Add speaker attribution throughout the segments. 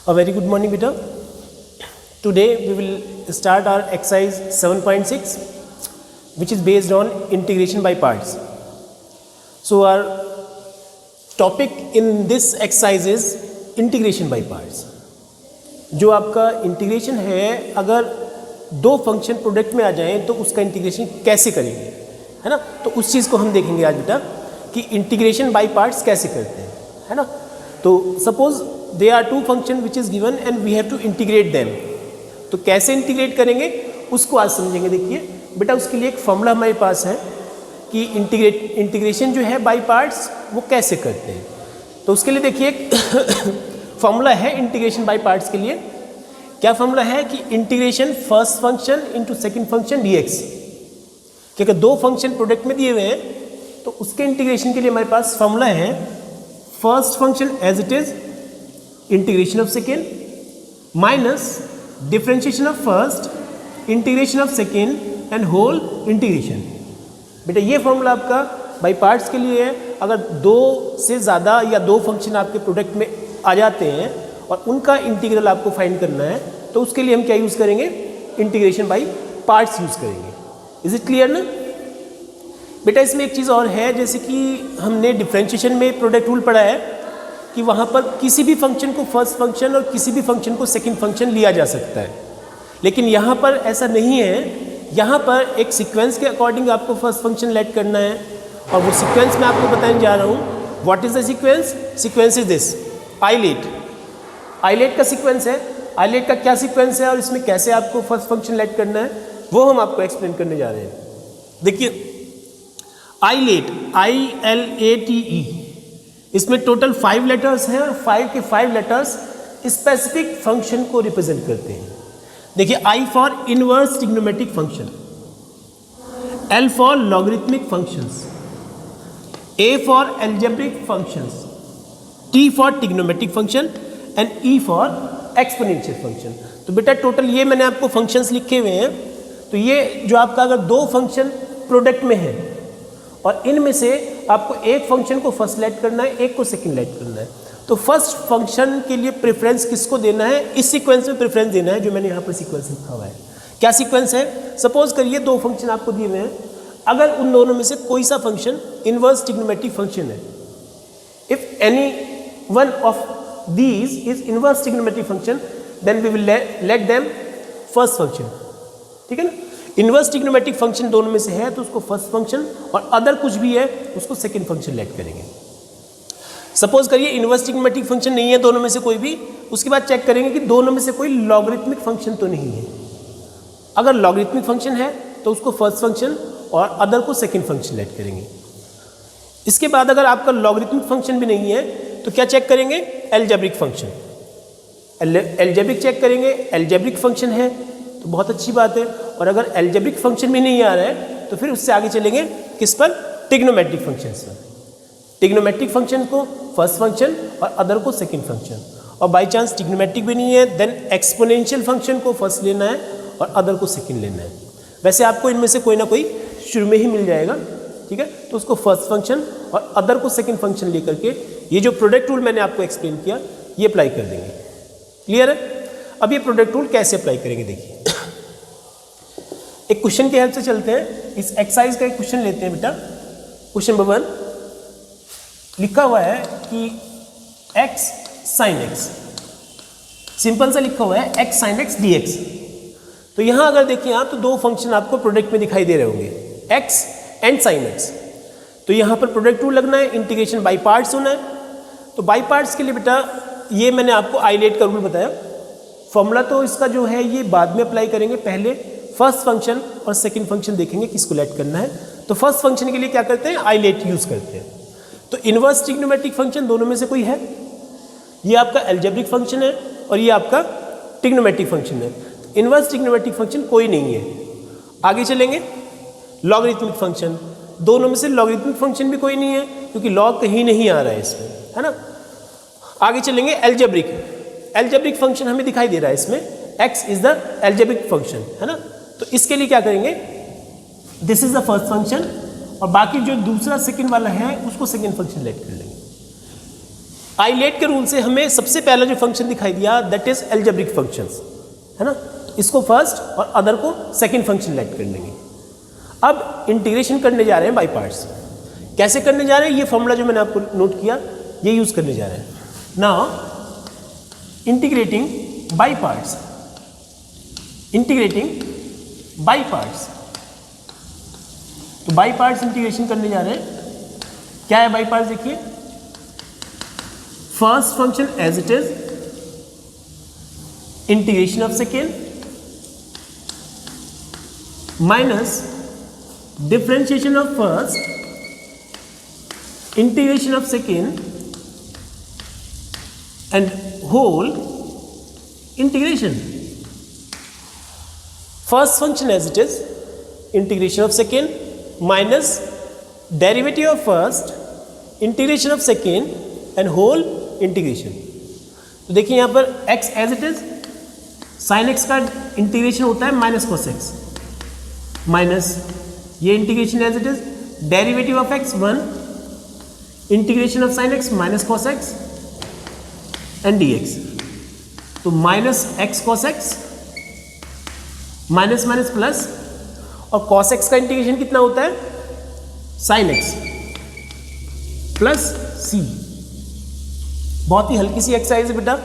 Speaker 1: A very good morning, beta. Today we will start our exercise 7.6, which is based on integration by parts. So our topic in this exercise is integration by parts. जो आपका integration है, अगर दो function product में आ जाएं तो उसका integration कैसे करेंगे, है ना। तो उस चीज़ को हम देखेंगे आज बेटा कि इंटीग्रेशन बाय पार्ट्स कैसे करते हैं, है ना। तो suppose they are two function which is given and we have to integrate them. तो कैसे इंटीग्रेट करेंगे उसको आज समझेंगे। देखिए बेटा, उसके लिए एक फॉर्मूला हमारे पास है कि इंटीग्रेशन जो है बाय पार्ट्स वो कैसे करते हैं। तो उसके लिए देखिए एक फॉर्मूला है इंटीग्रेशन बाय पार्ट्स के लिए। क्या फॉर्मूला है कि integration first function into second function dx. क्योंकि दो फंक्शन प्रोडक्ट में दिए हुए हैं तो उसके इंटीग्रेशन के लिए हमारे पास फॉर्मूला है first function as it is integration of second minus differentiation of first integration of second and whole integration. बेटा ये फॉर्मूला आपका बाय पार्ट्स के लिए है। अगर दो से ज़्यादा या दो फंक्शन आपके प्रोडक्ट में आ जाते हैं और उनका इंटीग्रल आपको फाइंड करना है तो उसके लिए हम क्या यूज़ करेंगे, इंटीग्रेशन बाय पार्ट्स यूज़ करेंगे। इज इट क्लियर ना बेटा। इसमें एक चीज़ और है, जैसे कि हमने डिफरेंशिएशन में प्रोडक्ट रूल पढ़ा है कि वहाँ पर किसी भी फंक्शन को फर्स्ट फंक्शन और किसी भी फंक्शन को सेकंड फंक्शन लिया जा सकता है, लेकिन यहाँ पर ऐसा नहीं है। यहाँ पर एक सीक्वेंस के अकॉर्डिंग आपको फर्स्ट फंक्शन लेट करना है और वो सीक्वेंस मैं आपको बताने जा रहा हूँ। What is the sequence? Sequence is this ILATE का सीक्वेंस है। आइलेट का क्या सीक्वेंस है और इसमें कैसे आपको फर्स्ट फंक्शन लेट करना है वो हम आपको एक्सप्लेन करने जा रहे हैं। देखिए आइलेट ILATE, इसमें टोटल 5 लेटर्स हैं और 5 के 5 लेटर्स स्पेसिफिक फंक्शन को रिप्रेजेंट करते हैं। देखिए I for inverse trigonometric function, L for logarithmic functions, A for algebraic functions, T for trigonometric function and E for exponential function. तो बेटा टोटल ये मैंने आपको फंक्शंस लिखे हुए हैं। तो ये जो आपका अगर दो फंक्शन प्रोडक्ट में है और इनमें से आपको एक फंक्शन को फर्स्ट लेट करना है, एक को सेकंड लेट करना है, तो फर्स्ट फंक्शन के लिए प्रेफरेंस किसको देना है? इस सीक्वेंस में प्रेफरेंस देना है जो मैंने यहाँ पर सीक्वेंस लिखा हुआ है। क्या सीक्वेंस है? सपोज करिए दो फंक्शन आपको दिए हुए हैं, अगर उन दोनों में से कोई सा फंक्शन इनवर्स ट्रिग्नोमेट्रिक फंक्शन है, if any one of these is inverse trigonometric function then we will let them first function। ठीक है ना। इनवर्स ट्रिग्नोमेट्रिक फंक्शन दोनों में से है तो उसको फर्स्ट फंक्शन और अदर कुछ भी है उसको सेकंड फंक्शन लेट करेंगे। सपोज करिए इनवर्स ट्रिग्नोमेट्रिक फंक्शन नहीं है दोनों में से कोई भी, उसके बाद चेक करेंगे कि दोनों में से कोई लॉगरिथमिक फंक्शन तो नहीं है। अगर लॉगरिथमिक फंक्शन है तो उसको फर्स्ट फंक्शन और अदर को सेकेंड फंक्शन लेट करेंगे। इसके बाद अगर आपका लॉगरिथमिक फंक्शन भी नहीं है तो क्या चेक करेंगे? Algebraic function. एल्जेब्रिक चेक करेंगे, एल्जेब्रिक फंक्शन है तो बहुत अच्छी बात है। और अगर एल्जेब्रिक फंक्शन भी नहीं आ रहा है तो फिर उससे आगे चलेंगे किस पर? ट्रिग्नोमेट्रिक फंक्शन पर। ट्रिग्नोमेट्रिक फंक्शन को फर्स्ट फंक्शन और अदर को सेकंड फंक्शन, और बाई चांस ट्रिग्नोमेट्रिक भी नहीं है देन एक्सपोनेंशियल फंक्शन को फर्स्ट लेना है और अदर को सेकंड लेना है। वैसे आपको इनमें से कोई ना कोई शुरू में ही मिल जाएगा, ठीक है। तो उसको फर्स्ट फंक्शन और अदर को सेकंड फंक्शन लेकर के ये जो प्रोडक्ट रूल मैंने आपको एक्सप्लेन किया ये अप्लाई कर देंगे। क्लियर है। अब ये प्रोडक्ट रूल कैसे अप्लाई करेंगे देखिए। एक क्वेश्चन की हेल्प से चलते हैं। इस एक्सरसाइज का एक क्वेश्चन लेते हैं बेटा। क्वेश्चन नंबर 1 लिखा हुआ है कि x sin x, सिंपल सा लिखा हुआ है x sin x dx। तो यहां अगर देखिए आप तो दो फंक्शन आपको प्रोडक्ट में दिखाई दे रहे होंगे, x एंड sin x। तो यहाँ पर प्रोडक्ट रूल लगना है, इंटीग्रेशन बाय पार्ट्स होना है। तो बाय पार्ट्स के लिए बेटा ये मैंने आपको आइलेट का रूल बताया। फॉर्मूला तो इसका जो है ये बाद में अप्लाई करेंगे, पहले फर्स्ट फंक्शन और सेकंड फंक्शन देखेंगे किसको लेट करना है। तो फर्स्ट फंक्शन के लिए क्या करते हैं? आइलेट यूज़ करते हैं। तो इनवर्स ट्रिग्नोमेट्रिक फंक्शन दोनों में से कोई है, ये आपका एल्जेब्रिक फंक्शन है और ये आपका ट्रिग्नोमेट्रिक फंक्शन है। इनवर्स ट्रिग्नोमेट्रिक फंक्शन कोई नहीं है। आगे चलेंगे लॉगरिथमिक फंक्शन, दोनों में से लॉगरिथमिक फंक्शन भी कोई नहीं है क्योंकि लॉग कहीं नहीं आ रहा है इसमें, है ना। आगे चलेंगे एल्जेब्रिक फंक्शन हमें दिखाई दे रहा है इसमें, x is the algebraic function, है ना। तो इसके लिए क्या करेंगे? This is the first function और बाकी जो दूसरा सेकंड वाला है उसको सेकंड फंक्शन लेट कर लेंगे। आइलेट के रूल से हमें सबसे पहला जो फंक्शन दिखाई दिया दैट इज एल्जेब्रिक फंक्शंस, है ना, इसको फर्स्ट और अदर को सेकंड फंक्शन लेट कर लेंगे। अब इंटीग्रेशन करने जा रहे हैं बाय पार्ट्स। कैसे करने जा रहे हैं, ये फॉर्मूला जो मैंने आपको नोट किया ये यूज करने जा रहे हैं। Now integrating by parts, integrating by parts, तो बाय पार्ट्स इंटीग्रेशन करने जा रहे हैं। क्या है बाय पार्ट्स, देखिए first function as it is, integration of second minus differentiation of first, integration of second and whole integration. First function as it is, integration of second minus derivative of first, integration of second and whole integration. तो देखिए यहाँ पर x as it is, sin x का integration होता है minus cos x, minus ये integration as it is, derivative of x 1, integration of sine x minus cos x and d x. तो minus x cos x, minus minus plus, और cos x का integration कितना होता है, sign x plus सी। बहुत ही हल्की सी exercise है बेटा,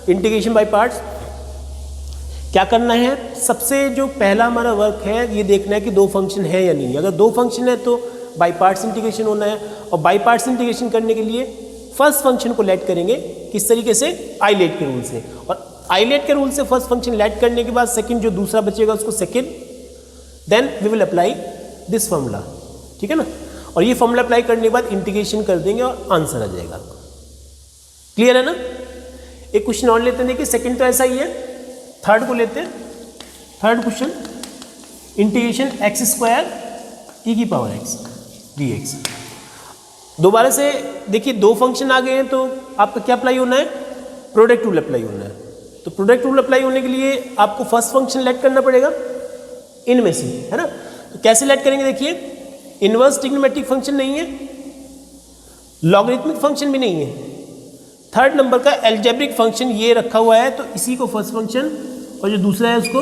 Speaker 1: इंटीग्रेशन बाय पार्ट्स। क्या करना है, सबसे जो पहला हमारा वर्क है ये देखना है कि दो फंक्शन है या नहीं। अगर दो फंक्शन है तो बाय पार्ट्स इंटीग्रेशन होना है, और बाय पार्ट्स इंटीग्रेशन करने के लिए फर्स्ट फंक्शन को लेट करेंगे किस तरीके से, आइलेट के रूल से, और आइलेट के रूल से फर्स्ट फंक्शन लेट करने के बाद सेकंड जो दूसरा बचेगा उसको second, then we will apply this formula, ठीक है ना। और ये फॉर्मूला अप्लाई करने के बाद इंटीग्रेशन कर देंगे और आंसर आ जाएगा। क्लियर है ना। एक क्वेश्चन और लेते हैं, देखिए सेकंड तो ऐसा ही है, थर्ड को लेते हैं। Third question, integration x square e की पावर एक्स डी एक्स। दोबारा से देखिए दो फंक्शन आ गए हैं तो आपका क्या अप्लाई होना है, प्रोडक्ट रूल अप्लाई होना है। तो प्रोडक्ट रूल अप्लाई होने के लिए आपको फर्स्ट फंक्शन लेट करना पड़ेगा इनमें से, है ना। तो कैसे लेट करेंगे, देखिए इनवर्स ट्रिग्नोमेट्रिक फंक्शन नहीं है, लॉगरिथमिक फंक्शन भी नहीं है, थर्ड नंबर का एल्जेब्रिक फंक्शन ये रखा हुआ है, तो इसी को फर्स्ट फंक्शन और जो दूसरा है उसको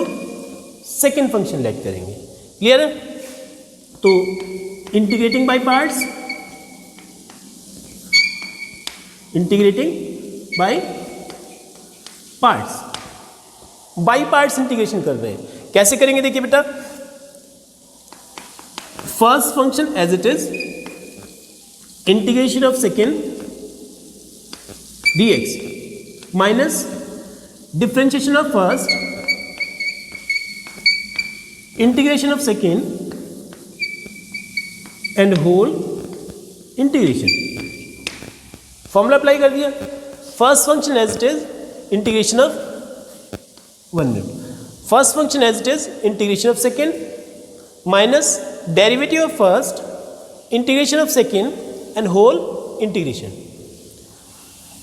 Speaker 1: सेकेंड फंक्शन लेट करेंगे। क्लियर है। तो integrating by parts, integrating by parts, by parts integration कर रहे हैं। कैसे करेंगे, देखिए बेटा first function as it is, integration of second dx minus differentiation of first, integration of second and whole integration. Formula apply कर दिया, first function as it is, integration of 1 minute, first function as it is, integration of second minus derivative of first, integration of second and whole integration.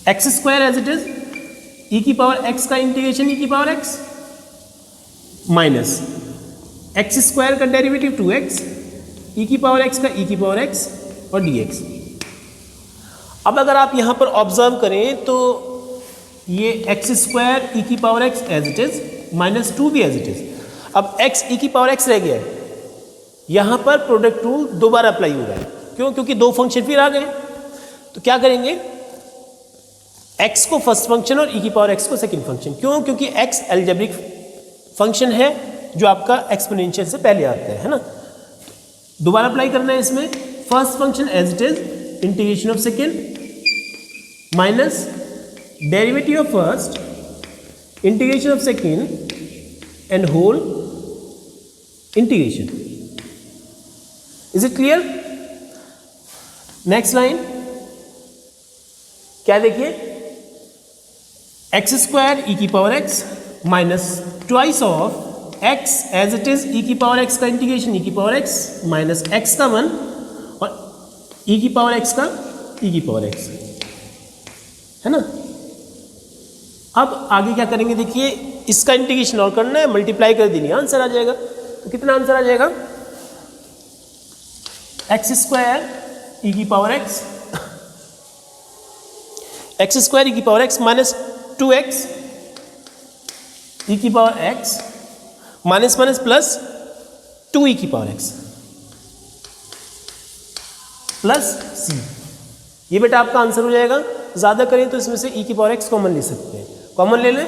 Speaker 1: X square as it is, e की power x का integration e की power x minus x square का derivative 2x, e की power x का ई की power x और dx। अब अगर आप यहाँ पर ऑब्जर्व करें तो ये एक्स स्क्वायर ई की power x as it is minus 2 भी एज इट इज। अब x ई की पावर एक्स रह गया है, यहाँ पर प्रोडक्ट रूल दोबारा अप्लाई हो रहा है। क्यों, क्योंकि दो फंक्शन फिर आ गए। तो क्या करेंगे, x को फर्स्ट फंक्शन और e की पावर x को सेकंड फंक्शन। क्यों, क्योंकि x अलजेब्रिक फंक्शन है जो आपका एक्सपोनेंशियल से पहले आता है ना। दोबारा अप्लाई करना है इसमें, first function as it is, integration of second minus derivative of first, integration of second and whole integration. Is it clear. Next line क्या देखिए, एक्स स्क्वायर ई की power x minus twice of x as it is, e की power x का integration e की power x minus x का 1 और ई की power x का ई की पावर एक्स, है ना। अब आगे क्या करेंगे, देखिए इसका इंटीग्रेशन और करना है, मल्टीप्लाई कर देनी, आंसर आ जाएगा। तो कितना आंसर आ जाएगा, एक्स स्क्वायर ई की power x x square e की power x minus 2x e की power x minus minus plus 2 ई की पावर एक्स प्लस सी। ये बेटा आपका आंसर हो जाएगा। ज़्यादा करें तो इसमें से ई की पावर एक्स कॉमन ले सकते हैं, कॉमन ले लें।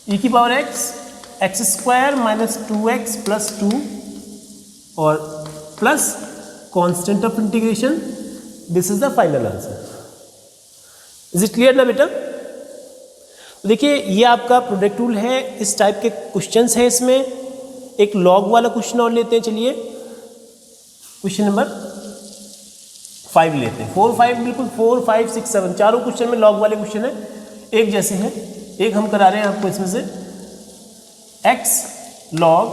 Speaker 1: ई की power x square minus 2x plus 2 और plus constant of integration. This is the final answer. Is it clear ना बेटा? देखिए ये आपका प्रोडक्ट रूल है, इस टाइप के क्वेश्चंस है इसमें। एक लॉग वाला क्वेश्चन और लेते हैं, चलिए क्वेश्चन नंबर 5 लेते हैं। 4 5 बिल्कुल 4 5 6 7 चारों क्वेश्चन में लॉग वाले क्वेश्चन है, एक जैसे हैं। एक हम करा रहे हैं आपको इसमें से x log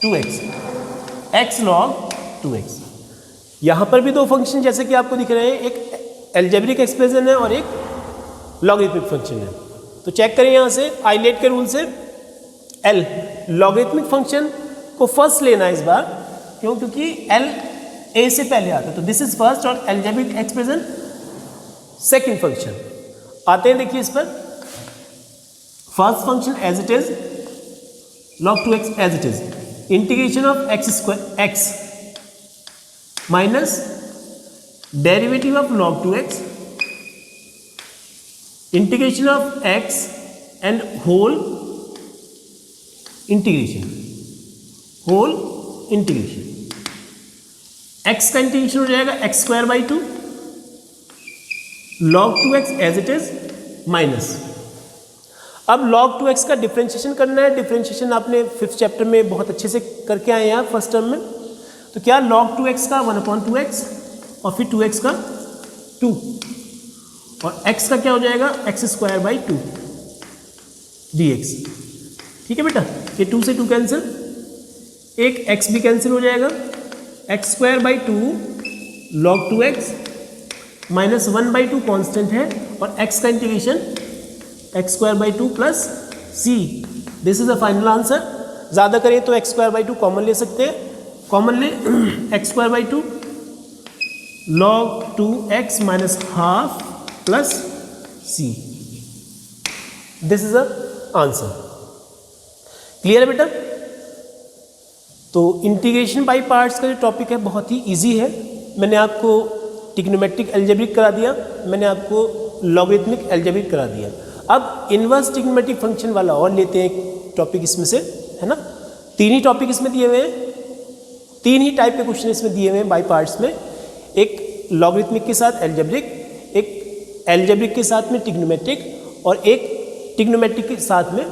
Speaker 1: 2x, x log 2x। यहाँ पर भी दो फंक्शन जैसे कि आपको दिख रहे हैं, एक एल्जेब्रिक एक्सप्रेशन है और एक लॉगरिथमिक फंक्शन है। तो चेक करें यहाँ से आइलेट के रूल से, एल लॉगरिथमिक फंक्शन को फर्स्ट लेना है इस बार, क्यों? क्योंकि एल ए से पहले आता है, तो दिस इज फर्स्ट और एल्जेब्रिक एक्सप्रेशन सेकंड फंक्शन। आते हैं देखिए इस पर, first function as it is log 2x as it is, integration of x square x minus derivative of log 2x integration of x and whole integration x का integration हो जाएगा x square by 2 log 2x as it is minus. अब log 2x का differentiation करना है। Differentiation आपने 5th chapter में बहुत अच्छे से करके आए हैं फर्स्ट टर्म में। तो क्या log 2x का 1/2x और फिर 2x का 2 और x का क्या हो जाएगा x स्क्वायर बाई 2 dx। ठीक है बेटा, ये 2 से 2 कैंसिल, एक x भी कैंसिल हो जाएगा, x square by 2 log 2x minus 1/2 constant है और x का integration x square by 2 plus C. This is the final answer. ज़्यादा करें तो x स्क्वायर बाई 2 कॉमन ले सकते हैं, कॉमन ले x square by 2 log 2x minus half plus C. This is the answer. Clear है बेटा? तो इंटीग्रेशन बाई पार्ट्स का जो टॉपिक है बहुत ही इजी है। मैंने आपको ट्रिग्नोमेट्रिक अलजेब्रिक करा दिया, मैंने आपको लॉगरिथमिक अलजेब्रिक करा दिया। अब इनवर्स ट्रिग्नोमेट्रिक फंक्शन वाला और लेते हैं एक टॉपिक इसमें से, है ना। 3 ही टॉपिक इसमें दिए हुए हैं, 3 ही टाइप के क्वेश्चन इसमें दिए हुए हैं बाई पार्ट्स में। एक लॉगरिथमिक के साथ एल्जेब्रिक, एक एल्जेब्रिक के साथ में ट्रिग्नोमेट्रिक और एक ट्रिग्नोमेट्रिक के साथ में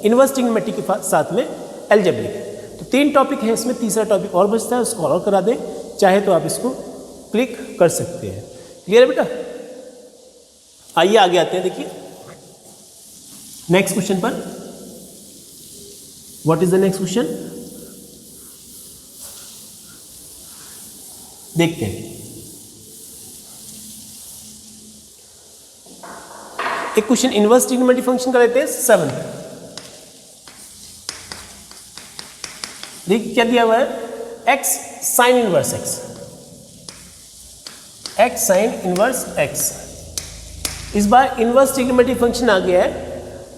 Speaker 1: इनवर्स ट्रिग्नोमेट्रिक के साथ में एल्जेब्रिक। तो 3 टॉपिक है इसमें, तीसरा टॉपिक और बचता है, उसको और करा दें, चाहे तो आप इसको क्लिक कर सकते हैं। क्लियर है बेटा? आइए आगे आते हैं। देखिए नेक्स्ट क्वेश्चन पर, what is the next question, देखते हैं। एक क्वेश्चन इनवर्स ट्रिग्नोमेट्रिक फंक्शन का लेते हैं 7। देखिए क्या दिया हुआ है, x sign inverse x, x sign inverse x। इस बार इनवर्स ट्रिग्नोमेट्रिक फंक्शन आ गया है।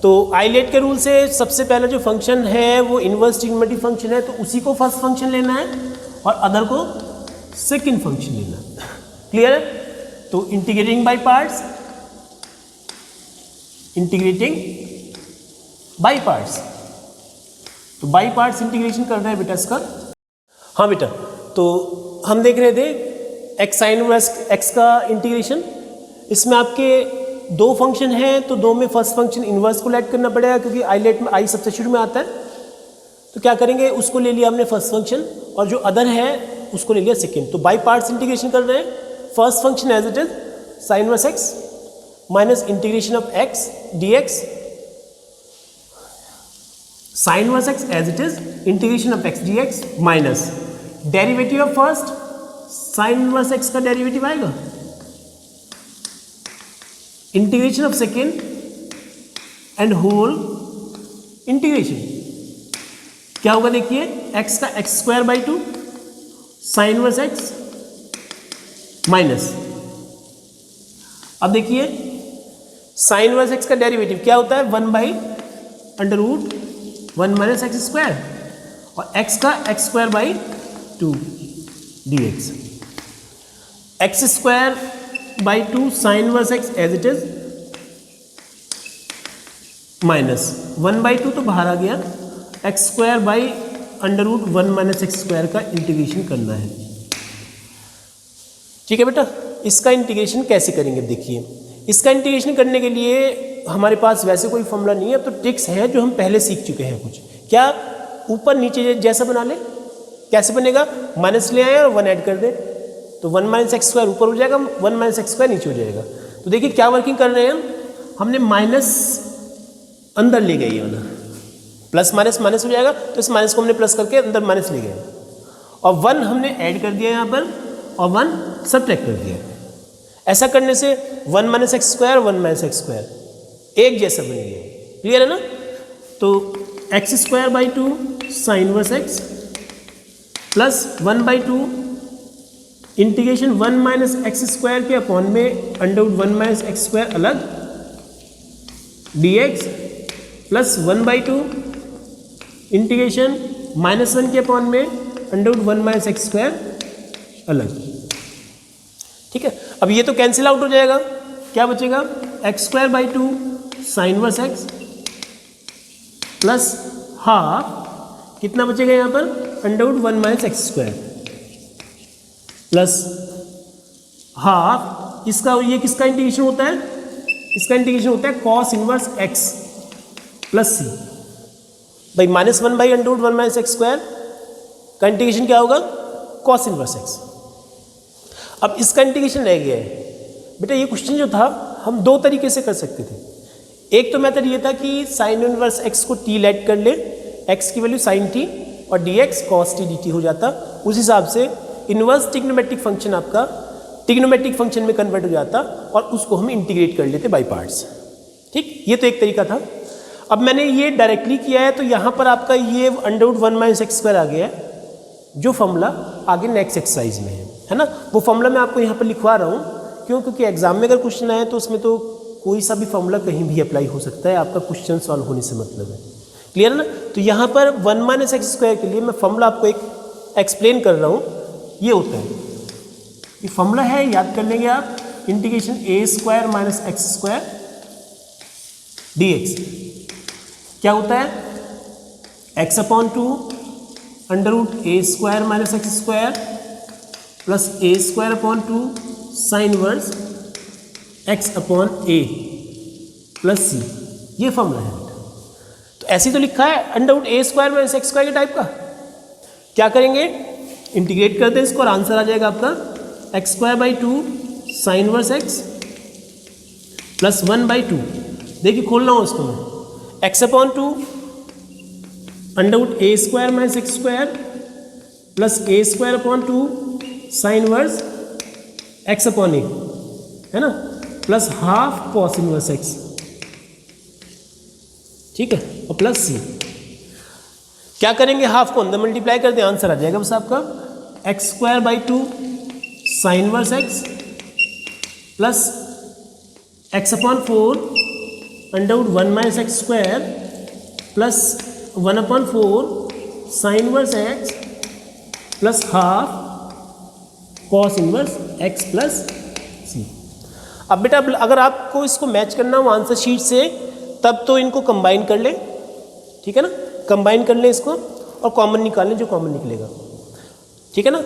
Speaker 1: तो आइलेट के रूल से सबसे पहला जो फंक्शन है वो इनवर्स ट्रिग्नोमेट्रिक फंक्शन है, तो उसी को फर्स्ट फंक्शन लेना है और अदर को सेकंड फंक्शन लेना है। क्लियर है? तो इंटीग्रेटिंग बाय पार्ट्स, तो बाई पार्ट्स इंटीग्रेशन कर रहे हैं बेटा इसका। हाँ बेटा, तो हम देख रहे थे एक्स साइन इनवर्स एक्स का इंटीग्रेशन। इसमें आपके 2 फंक्शन हैं, तो 2 में फर्स्ट फंक्शन इनवर्स को लेट करना पड़ेगा, क्योंकि आइलेट में आई सब्स्टिट्यूट में आता है। तो क्या करेंगे, उसको ले लिया हमने फर्स्ट फंक्शन और जो अदर है उसको ले लिया सेकेंड। तो बाई पार्ट्स इंटीग्रेशन कर रहे हैं। First function as it is sine inverse x minus integration of x dx, sine inverse x as it is integration of x dx minus derivative of first, sine inverse x का derivative आएगा, integration of second and whole integration. क्या होगा देखिए, x का x square by 2 sine inverse x minus अब देखिए sine inverse x का derivative क्या होता है, 1/√1 माइनस एक्स स्क्वायर, और एक्स का x²/2 dx, x²/2 sine inverse x as it is, minus 1/2 तो बाहर आ गया, x²/√1 माइनस x² का इंटीग्रेशन करना है। ठीक है बेटा, इसका इंटीग्रेशन कैसे करेंगे देखिए। इसका इंटीग्रेशन करने के लिए हमारे पास वैसे कोई फॉर्मूला नहीं है, अब तो ट्रिक्स हैं जो हम पहले सीख चुके हैं कुछ। क्या, ऊपर नीचे जैसा बना ले, कैसे बनेगा, माइनस ले आए और 1 ऐड कर दे, तो 1 माइनस x² ऊपर हो जाएगा, 1 माइनस x² नीचे हो जाएगा। तो देखिए क्या वर्किंग कर रहे हैं हमने माइनस अंदर ले गए, ये वाला प्लस माइनस माइनस हो जाएगा, तो इस माइनस को हमने प्लस करके अंदर माइनस ले गए, और 1 हमने ऐड कर दिया यहाँ पर, और 1 सब्ट्रैक्ट कर दिया। ऐसा करने से 1 माइनस x² 1 माइनस x² एक जैसा बन गया, क्लियर है ना। तो x²/2 sine inverse x plus 1/2 integration 1 minus x² के अपॉन में √1 माइनस x² अलग dx प्लस 1/2 इंटीग्रेशन -1 के अपॉन में √1 माइनस x² अलग। ठीक है, अब ये तो कैंसिल आउट हो जाएगा, क्या बचेगा, x²/2 sine inverse x plus half, कितना बचेगा यहाँ पर, √1 माइनस x² प्लस हाफ, इसका ये किसका इंटीग्रेशन होता है, इसका इंटीग्रेशन होता है cos inverse x plus c, भाई -1/√1 माइनस x² का इंटीग्रेशन क्या होगा, कॉस इनवर्स x। अब इसका इंटीग्रेशन रह गया है बेटा। ये क्वेश्चन जो था हम दो तरीके से कर सकते थे। एक तो मेथड ये था कि साइन इनवर्स x को t लेट कर ले, x की वैल्यू साइन t और dx cos t dt हो जाता, उस हिसाब से इनवर्स ट्रिग्नोमेट्रिक फंक्शन आपका ट्रिग्नोमेट्रिक फंक्शन में कन्वर्ट हो जाता और उसको हम इंटीग्रेट कर लेते बाई पार्ट्स। ठीक, ये तो एक तरीका था। अब मैंने ये डायरेक्टली किया है, तो यहाँ पर आपका ये √1 माइनस x² आ गया है, जो फॉर्मूला आगे नेक्स्ट एक्सरसाइज में है ना, वो फॉर्मूला मैं आपको यहाँ पर लिखवा रहा हूँ। क्यों, क्योंकि एग्जाम में अगर क्वेश्चन आए तो उसमें तो कोई सा भी फॉर्मूला कहीं भी अप्लाई हो सकता है, आपका क्वेश्चन सॉल्व होने से मतलब है, क्लियर है ना। तो यहाँ पर 1 माइनस x² के लिए मैं फॉर्मूला आपको एक एक्सप्लेन कर रहा हूँ। ये होता है, ये फॉर्मूला है, याद कर लेंगे आप, integration a² minus x² dx क्या होता है, x/2 √a² minus x² plus a²/2 sine inverse x/a plus c, ये फॉर्मूला है। तो ऐसे ही तो लिखा है √a² माइनस x² के टाइप का। क्या करेंगे, इंटीग्रेट करते हैं इसको और आंसर आ जाएगा आपका x²/2 sine inverse x plus 1/2। देखिए खोल रहा हूँ इसको मैं, x/2 √a² minus x² plus a²/2 sine inverse x/a है ना, plus half cos inverse x, ठीक है, और प्लस c। क्या करेंगे, हाफ को अंदर मल्टीप्लाई कर दें, आंसर आ जाएगा बस आपका x²/2 sine inverse x plus x/4 √1 minus x² plus 1/4 sign inverse x plus half cos inverse x plus c। अब बेटा अगर आपको इसको मैच करना हो आंसर शीट से, तब तो इनको कंबाइन कर ले, ठीक है ना, कंबाइन कर ले इसको और कॉमन निकाल लें जो कॉमन निकलेगा, ठीक है ना।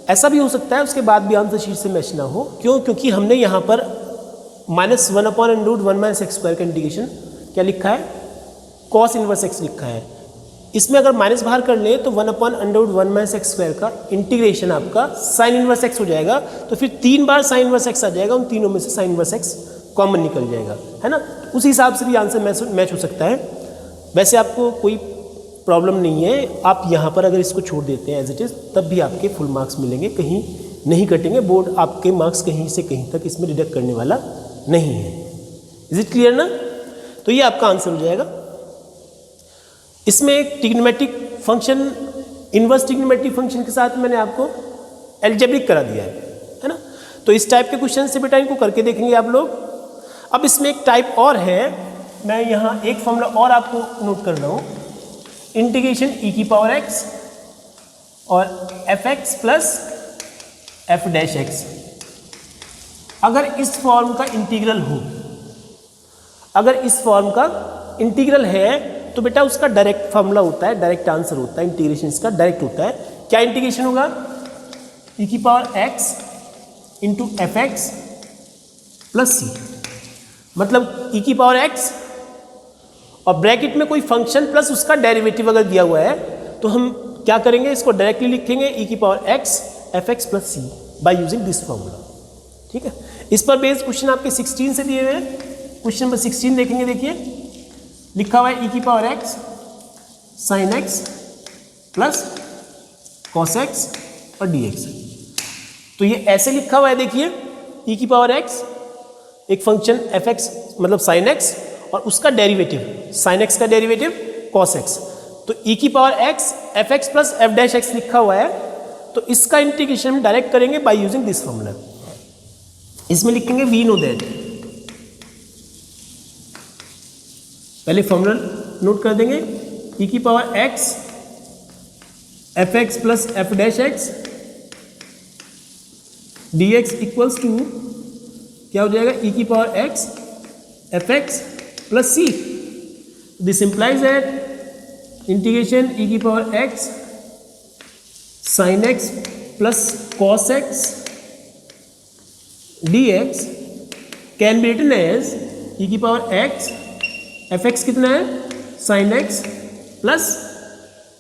Speaker 1: ऐसा भी हो सकता है उसके बाद भी आंसर शीट से मैच ना हो, क्यों, क्योंकि हमने यहाँ पर -1/√1 माइनस x² का इंटीग्रेशन क्या लिखा है, कॉस इनवर्स x लिखा है। इसमें अगर माइनस बाहर कर ले तो 1/√1 माइनस x² का इंटीग्रेशन आपका साइन इनवर्स x हो जाएगा। तो फिर 3 बार साइन इनवर्स x आ जाएगा, उन तीनों में से साइन इनवर्स x कॉमन निकल जाएगा, है ना। उस हिसाब से भी आंसर मैच हो सकता है। वैसे आपको कोई प्रॉब्लम नहीं है, आप यहाँ पर अगर इसको छोड़ देते हैं एज इट इज़, तब भी आपके फुल मार्क्स मिलेंगे, कहीं नहीं कटेंगे। बोर्ड आपके मार्क्स कहीं से कहीं तक इसमें डिडक्ट करने वाला नहीं है। इज इट क्लियर ना। तो ये आपका आंसर हो जाएगा। इसमें एक trigonometric function, inverse trigonometric function के साथ मैंने आपको एल्जेब्रिक करा दिया है ना। तो इस टाइप के क्वेश्चन से बेटा इनको करके देखेंगे आप लोग। अब इसमें एक टाइप और है, मैं यहाँ एक फॉर्मूला और आपको नोट कर रहा हूँ, इंटीग्रेशन ई की पावर एक्स और F x plus f dash x. अगर इस फॉर्म का इंटीग्रल हो, अगर इस फॉर्म का इंटीग्रल है तो बेटा उसका डायरेक्ट फॉर्मूला होता है, डायरेक्ट आंसर होता है, इंटीग्रेशन इसका डायरेक्ट होता है। क्या इंटीग्रेशन होगा? ई की power x into f x plus c, मतलब ई की पावर एक्स और ब्रैकेट में कोई फंक्शन प्लस उसका डेरिवेटिव अगर दिया हुआ है तो हम क्या करेंगे, इसको डायरेक्टली लिखेंगे ई की power x f x plus C by using this formula. ठीक है, इस पर बेस्ड क्वेश्चन आपके 16 से दिए हुए हैं। क्वेश्चन नंबर 16 देखेंगे, देखिए लिखा हुआ है ई की power x sine x plus cos x और डी एक्स। तो ये ऐसे लिखा हुआ है, देखिए ई की पावर एक्स एक फंक्शन एफ एक्स मतलब साइन एक्स और उसका डेरिवेटिव साइन एक्स का डेरिवेटिव कॉस एक्स, तो ई की power x f x plus f dash x लिखा हुआ है। तो इसका इंटीग्रेशन हम डायरेक्ट करेंगे बाय यूजिंग दिस फॉर्मूला। इसमें लिखेंगे वी नो दैट, पहले फॉर्मूला नोट कर देंगे, ई की power x f x plus f dash x d x equals to क्या हो जाएगा, ई की power x f x plus C. This implies that integration e की power x sine x plus cos x d x can be written as e की power x f x कितना है, sign x plus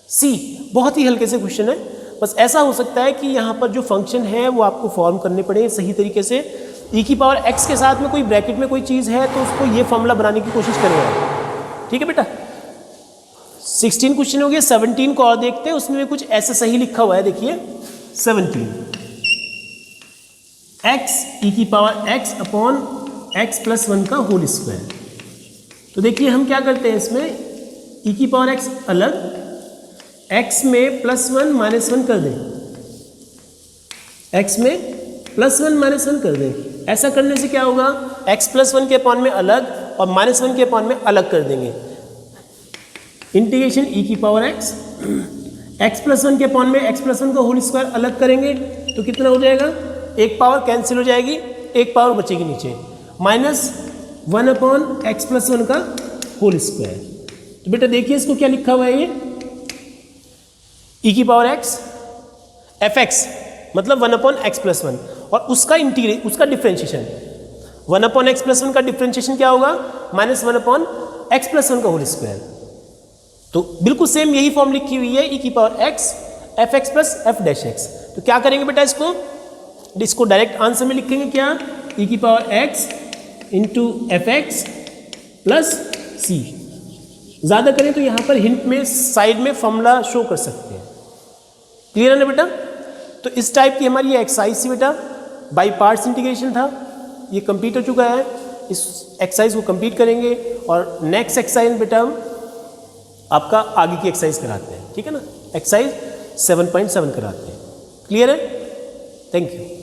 Speaker 1: सी। बहुत ही हल्के से question है, बस ऐसा हो सकता है कि यहाँ पर जो फंक्शन है वो आपको फॉर्म करने पड़े सही तरीके से। ई की पावर एक्स के साथ में कोई ब्रैकेट में कोई चीज़ है तो उसको ये फॉर्मूला बनाने की कोशिश करेंगे। ठीक है बेटा, 16 क्वेश्चन हो गए। 17 को और देखते हैं, उसमें भी कुछ ऐसा सही लिखा हुआ है, देखिए 17 एक्स ई की power x upon x plus 1 का होल स्क्वायर। तो देखिए हम क्या करते हैं, इसमें ई की पावर एक्स अलग, एक्स में प्लस 1 माइनस 1 कर दें, एक्स में प्लस 1 माइनस 1 कर दें। ऐसा करने से क्या होगा, एक्स प्लस 1 के अपॉन में अलग और माइनस 1 के अपॉन में अलग कर देंगे। इंटीग्रेशन ई की पावर एक्स एक्स प्लस 1 के अपॉन में एक्स प्लस 1 का होल स्क्वायर अलग करेंगे तो कितना हो जाएगा, एक पावर कैंसिल हो जाएगी, एक पावर बचेगी नीचे, माइनस 1 अपॉन एक्स प्लस 1 का होल स्क्वायर। तो बेटा देखिए इसको क्या लिखा हुआ है, ये ई की पावर एक्स एफ एक्स मतलब 1 अपॉन एक्स प्लस 1 और उसका उसका डिफ्रेंशिएशन 1 अपॉन एक्स प्लस 1 का डिफ्रेंशिएशन क्या होगा, माइनस 1 अपॉन एक्स प्लस 1 का होल स्क्वायर। तो बिल्कुल सेम यही फॉर्म लिखी हुई है, ई की power x f x plus f dash x. तो क्या करेंगे बेटा, इसको डायरेक्ट आंसर में लिखेंगे क्या, ई की power x into f x plus c. ज़्यादा करें तो यहाँ पर हिंट में साइड में फॉर्मूला शो कर सकते हैं। क्लियर है ना बेटा? तो इस टाइप की हमारी ये एक्सरसाइज थी बेटा, बाई पार्ट्स इंटीग्रेशन था, ये कंप्लीट हो चुका है। इस एक्सरसाइज को कंप्लीट करेंगे और नेक्स्ट एक्सरसाइज बेटा हम आपका आगे की एक्सरसाइज कराते हैं। ठीक है ना, एक्सरसाइज 7.7 कराते हैं। क्लियर है? Thank you.